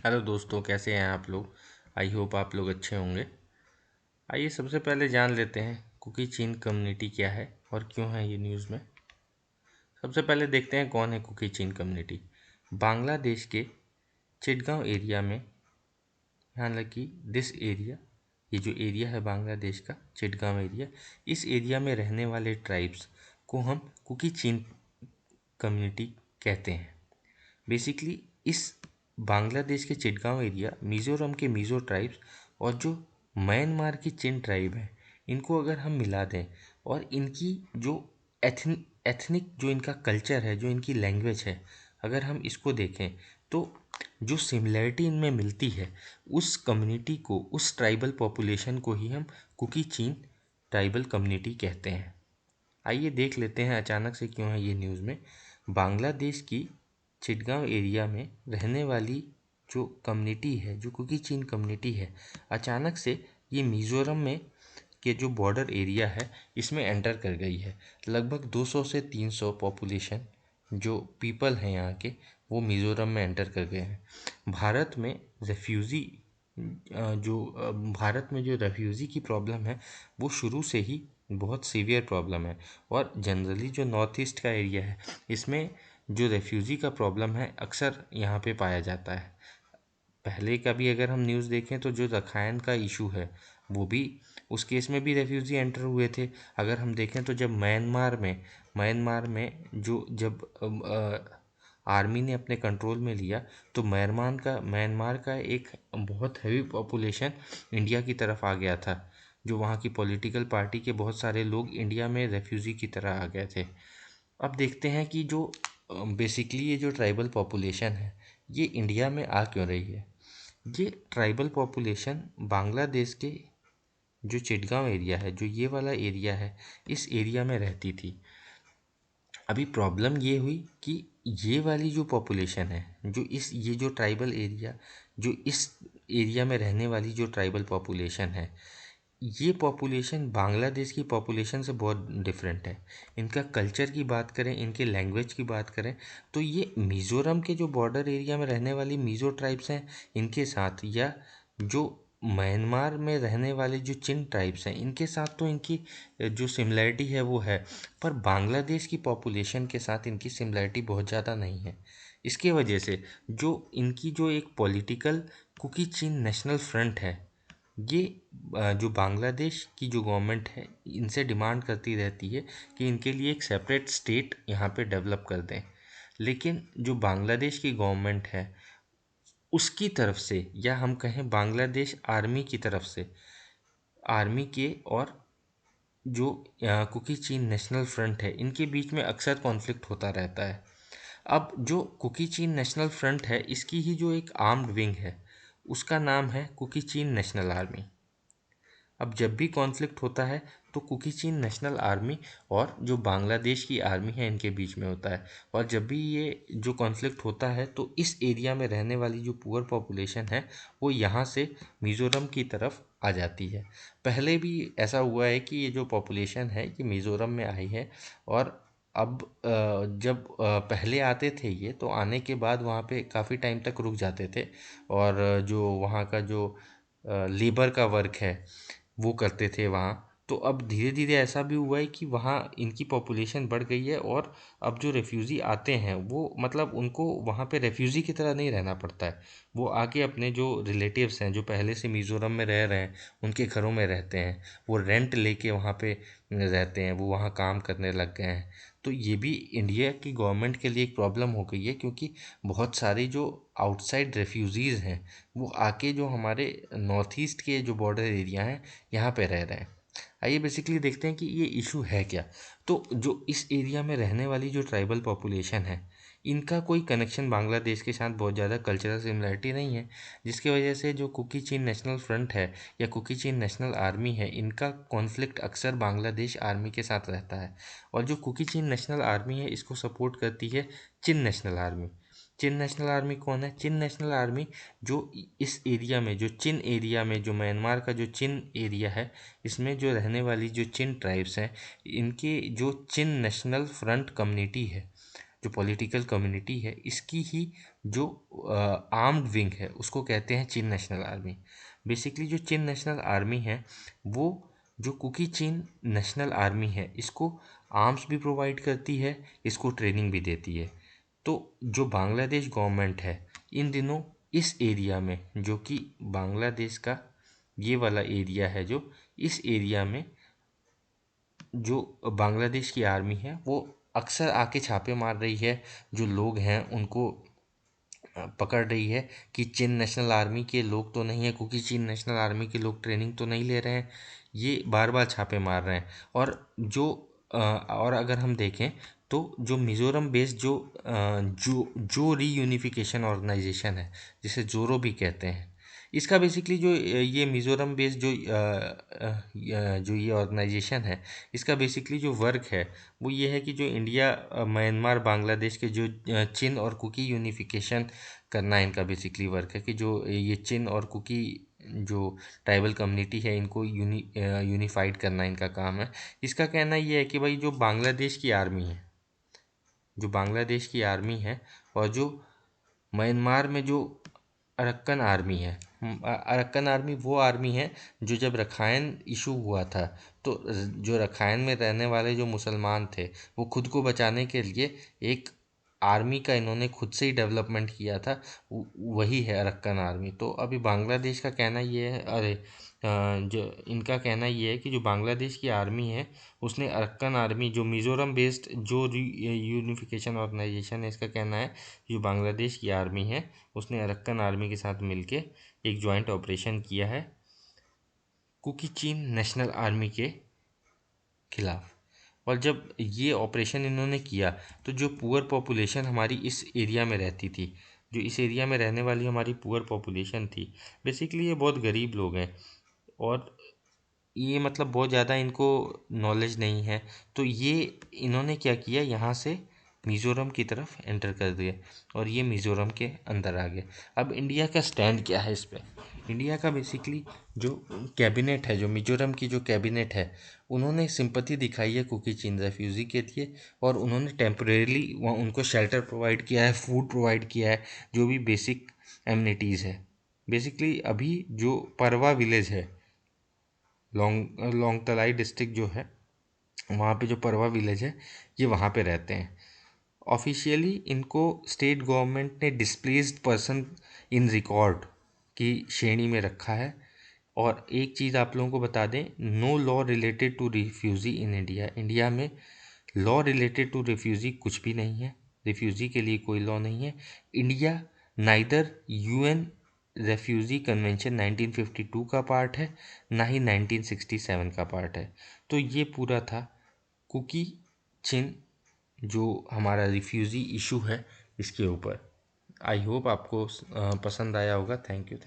Hello दोस्तों, कैसे हैं आप लोग। आई होप आप लोग अच्छे होंगे। आइए सबसे पहले जान लेते हैं कुकी चीन कम्युनिटी क्या है और क्यों है ये न्यूज़ में। सबसे पहले देखते हैं कौन है कुकी चीन कम्युनिटी। बांग्लादेश के चिटगांव एरिया में, हालांकि दिस एरिया, ये जो एरिया है बांग्लादेश का चिटगांव एरिया, इस एरिया में रहने वाले ट्राइब्स को हम कुकी चीन कम्युनिटी कहते हैं। बेसिकली इस बांग्लादेश के चिटगांव एरिया, मिज़ोरम के मिज़ो ट्राइब्स और जो म्यांमार की चिन ट्राइब है, इनको अगर हम मिला दें और इनकी जो एथनिक जो इनका कल्चर है, जो इनकी लैंग्वेज है, अगर हम इसको देखें तो जो सिमिलैरिटी इनमें मिलती है, उस कम्युनिटी को, उस ट्राइबल पॉपुलेशन को ही हम कुकी चीन ट्राइबल कम्युनिटी कहते हैं। आइए देख लेते हैं अचानक से क्यों है ये न्यूज़ में। बांग्लादेश की चिटगांव एरिया में रहने वाली जो कम्युनिटी है, जो कुकी चीन कम्युनिटी है, अचानक से ये मिज़ोरम में के जो बॉर्डर एरिया है इसमें एंटर कर गई है। लगभग 200 से 300 पॉपुलेशन जो पीपल हैं यहाँ के, वो मिज़ोरम में एंटर कर गए हैं। भारत में रेफ्यूज़ी भारत में जो रेफ्यूज़ी की प्रॉब्लम है वो शुरू से ही बहुत सीवियर प्रॉब्लम है। और जनरली जो नॉर्थ ईस्ट का एरिया है, इसमें जो रेफ्यूज़ी का प्रॉब्लम है अक्सर यहाँ पे पाया जाता है। पहले का भी अगर हम न्यूज़ देखें तो जो रखायन का इशू है, वो भी, उस केस में भी रेफ्यूज़ी एंटर हुए थे। अगर हम देखें तो जब म्यांमार में जो जब आर्मी ने अपने कंट्रोल में लिया, तो म्यांमार का एक बहुत हैवी पॉपुलेशन इंडिया की तरफ आ गया था। जो वहाँ की पॉलिटिकल पार्टी के बहुत सारे लोग इंडिया में रेफ्यूज़ी की तरह आ गए थे। अब देखते हैं कि जो बेसिकली ये जो ट्राइबल पॉपुलेशन है, ये इंडिया में आ क्यों रही है। ये ट्राइबल पॉपुलेशन बांग्लादेश के जो चिटगांव एरिया है, जो ये वाला एरिया है, इस एरिया में रहती थी। अभी प्रॉब्लम ये हुई कि ये वाली जो पॉपुलेशन है, जो ये जो ट्राइबल एरिया, जो इस एरिया में रहने वाली जो ट्राइबल पॉपुलेशन है, ये पॉपुलेशन बांग्लादेश की पॉपुलेशन से बहुत डिफरेंट है। इनका कल्चर की बात करें, इनके लैंग्वेज की बात करें, तो ये मिज़ोरम के जो बॉर्डर एरिया में रहने वाली मिज़ो ट्राइब्स हैं, इनके साथ, या जो म्यांमार में रहने वाले जो चिन ट्राइब्स हैं, इनके साथ तो इनकी जो सिमिलैरिटी है वो है, पर बांग्लादेश की पॉपुलेशन के साथ इनकी सिमिलैरिटी बहुत ज़्यादा नहीं है। इसके वजह से जो इनकी जो एक पॉलिटिकल कुकी चीन नेशनल फ्रंट है, ये जो बांग्लादेश की जो गवर्नमेंट है, इनसे डिमांड करती रहती है कि इनके लिए एक सेपरेट स्टेट यहाँ पे डेवलप कर दें। लेकिन जो बांग्लादेश की गवर्नमेंट है, उसकी तरफ से, या हम कहें बांग्लादेश आर्मी की तरफ से, आर्मी के और जो कुकी चीन नेशनल फ्रंट है, इनके बीच में अक्सर कॉन्फ्लिक्ट होता रहता है। अब जो कुकी चीन नेशनल फ्रंट है, इसकी ही जो एक आर्म्ड विंग है, उसका नाम है कुकी चीन नेशनल आर्मी। अब जब भी कॉन्फ्लिक्ट होता है तो कुकी चीन नेशनल आर्मी और जो बांग्लादेश की आर्मी है, इनके बीच में होता है। और जब भी ये जो कॉन्फ्लिक्ट होता है तो इस एरिया में रहने वाली जो पुअर पॉपुलेशन है, वो यहाँ से मिज़ोरम की तरफ आ जाती है। पहले भी ऐसा हुआ है कि ये जो पॉपुलेशन है ये मिज़ोरम में आई है। और अब जब पहले आते थे ये, तो आने के बाद वहाँ पे काफ़ी टाइम तक रुक जाते थे, और जो वहाँ का जो लेबर का वर्क है वो करते थे वहाँ। तो अब धीरे धीरे ऐसा भी हुआ है कि वहाँ इनकी पॉपुलेशन बढ़ गई है, और अब जो रेफ्यूज़ी आते हैं वो, मतलब उनको वहाँ पे रेफ्यूज़ी की तरह नहीं रहना पड़ता है। वो आके अपने जो रिलेटिव्स हैं, जो पहले से मिज़ोरम में रह रहे हैं, उनके घरों में रहते हैं। वो रेंट लेके वहाँ पे रहते हैं, वो वहाँ काम करने लग गए हैं। तो ये भी इंडिया की गवर्नमेंट के लिए एक प्रॉब्लम हो गई है, क्योंकि बहुत सारे जो आउटसाइड रेफ्यूज़ीज़ हैं, वो आके जो हमारे नॉर्थ ईस्ट के जो बॉर्डर एरिया हैं, यहाँ पे रह रहे हैं। आइए बेसिकली देखते हैं कि ये इशू है क्या। तो जो इस एरिया में रहने वाली जो ट्राइबल पॉपुलेशन है, इनका कोई कनेक्शन बांग्लादेश के साथ बहुत ज़्यादा कल्चरल सिमिलरिटी नहीं है, जिसकी वजह से जो कुकी चीन नेशनल फ्रंट है या कुकी चीन नेशनल आर्मी है, इनका कॉन्फ्लिक्ट अक्सर बांग्लादेश आर्मी के साथ रहता है। और जो कुकी चीन नेशनल आर्मी है, इसको सपोर्ट करती है चिन नेशनल आर्मी। चिन नेशनल आर्मी कौन है? चिन नेशनल आर्मी जो इस एरिया में, जो चिन एरिया में, जो म्यांमार का जो चिन एरिया है, इसमें जो रहने वाली जो चिन ट्राइब्स हैं, इनके जो चिन नेशनल फ्रंट कम्युनिटी है, जो पॉलिटिकल कम्युनिटी है, इसकी ही जो आर्म्ड विंग है उसको कहते हैं चिन नेशनल आर्मी। बेसिकली जो चिन नेशनल आर्मी है वो जो कुकी चिन नेशनल आर्मी है इसको आर्म्स भी प्रोवाइड करती है, इसको ट्रेनिंग भी देती है। तो जो बांग्लादेश गवर्नमेंट है इन दिनों इस एरिया में, जो कि बांग्लादेश का ये वाला एरिया है, जो इस एरिया में जो बांग्लादेश की आर्मी है वो अक्सर आके छापे मार रही है, जो लोग हैं उनको पकड़ रही है कि चिन नेशनल आर्मी के लोग तो नहीं है, क्योंकि चिन नेशनल आर्मी के लोग ट्रेनिंग तो नहीं ले रहे हैं, ये बार बार छापे मार रहे हैं। और अगर हम देखें तो जो मिज़ोरम बेस्ड जो रीयूनिफिकेशन ऑर्गेनाइजेशन है, जिसे जोरो भी कहते हैं, इसका बेसिकली जो ये मिज़ोरम बेस्ड जो ये ऑर्गेनाइजेशन है, इसका बेसिकली जो वर्क है वो ये है कि जो इंडिया म्यांमार बांग्लादेश के जो चिन और कुकी यूनिफिकेशन करना इनका बेसिकली वर्क है, कि जो ये चिन और कुकी जो ट्राइबल कम्युनिटी है इनको यूनिफाइड करना इनका काम है। इसका कहना ये है कि भाई जो बांग्लादेश की आर्मी है और जो म्यांमार में जो अरक्कन आर्मी है, अरक्कन आर्मी वो आर्मी है जो जब रखाइन इशू हुआ था तो जो रखाइन में रहने वाले जो मुसलमान थे वो खुद को बचाने के लिए एक आर्मी का इन्होंने खुद से ही डेवलपमेंट किया था, वही है अरक्कन आर्मी। तो अभी बांग्लादेश का कहना ये है, जो इनका कहना ये है कि जो बांग्लादेश की आर्मी है उसने अरक्कन आर्मी जो मिज़ोरम बेस्ड जो यूनिफिकेशन ऑर्गेनाइजेशन है, इसका कहना है जो बांग्लादेश की आर्मी है उसने अरक्कन आर्मी के साथ मिलके एक जॉइंट ऑपरेशन किया है कुकी चिन नेशनल आर्मी के खिलाफ। और जब ये ऑपरेशन इन्होंने किया तो जो पुअर पॉपुलेशन हमारी इस एरिया में रहती थी, जो इस एरिया में रहने वाली हमारी पुअर पॉपुलेशन थी, बेसिकली ये बहुत गरीब लोग हैं और ये मतलब बहुत ज़्यादा इनको नॉलेज नहीं है। तो ये इन्होंने क्या किया, यहाँ से मिज़ोरम की तरफ एंटर कर दिए और ये मिज़ोरम के अंदर आ गए। अब इंडिया का स्टैंड क्या है इस पे? इंडिया का बेसिकली जो कैबिनेट है, जो मिज़ोरम की जो कैबिनेट है, उन्होंने सिंपथी दिखाई है कुकी चिन रेफ्यूज़ी के लिए और उन्होंने टेम्परेरी उनको शेल्टर प्रोवाइड किया है, फूड प्रोवाइड किया है, जो भी बेसिक एमिनिटीज़ है। बेसिकली अभी जो परवा विलेज है, लॉन्ग तलाई डिस्ट्रिक्ट जो है, वहाँ पे जो परवा विलेज है ये वहाँ पे रहते हैं। ऑफिशियली इनको स्टेट गवर्नमेंट ने डिस्प्लेस्ड पर्सन इन रिकॉर्ड की श्रेणी में रखा है। और एक चीज़ आप लोगों को बता दें, no law related to refugee in India. India में लॉ रिलेटेड टू रिफ्यूज़ी कुछ भी नहीं है, रिफ्यूज़ी के लिए कोई लॉ नहीं है। इंडिया नाइदर यूएन रेफ्यूज़ी कन्वेंशन 1952 का पार्ट है, ना ही 1967 का पार्ट है। तो ये पूरा था कुकी चिन जो हमारा रिफ्यूज़ी इशू है इसके ऊपर। आई होप आपको पसंद आया होगा। Thank you.